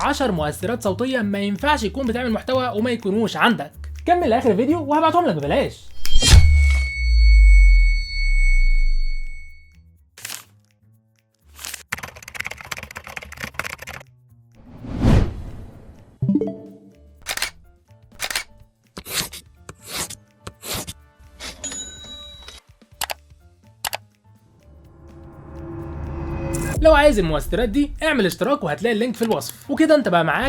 10 مؤثرات صوتيه ما ينفعش يكون بتعمل محتوى وما يكونوش عندك. كمل لاخر الفيديو وهبعتهم لك ببلاش. لو عايز المؤثرات دي اعمل اشتراك وهتلاقي اللينك في الوصف، وكده انت بقى معاك